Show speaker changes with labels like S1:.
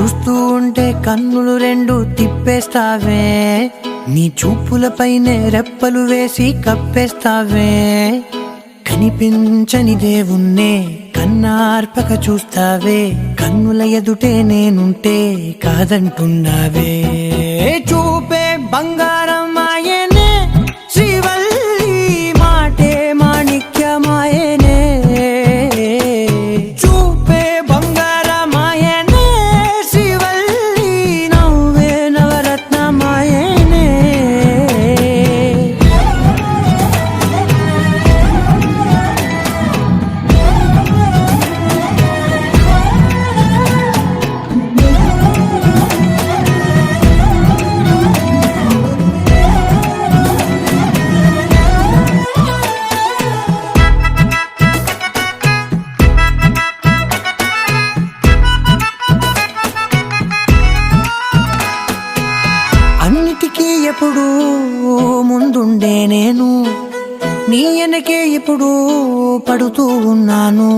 S1: చూస్తూ ఉంటే కన్నులు రెండు తిప్పేస్తావే, నీ చూపులపైనే రెప్పలు వేసి కప్పేస్తావే. కనిపించని దేవుణ్ణే కన్నార్పక చూస్తావే, కన్నుల ఎదుటే నేనుంటే కాదంటున్నావే. చూపే బంగారం ఆయనే, శ్రీవల్లి మాటే మాణిక్యమాయనే. చూపే బంగారం ఆయనే, శ్రీవల్లి నవ్వే నవరత్నమాయనే. అన్నిటికీ ఎప్పుడు ముందుండే నేను, నీ వెనకే ఇప్పుడు పడుతూ ఉన్నాను.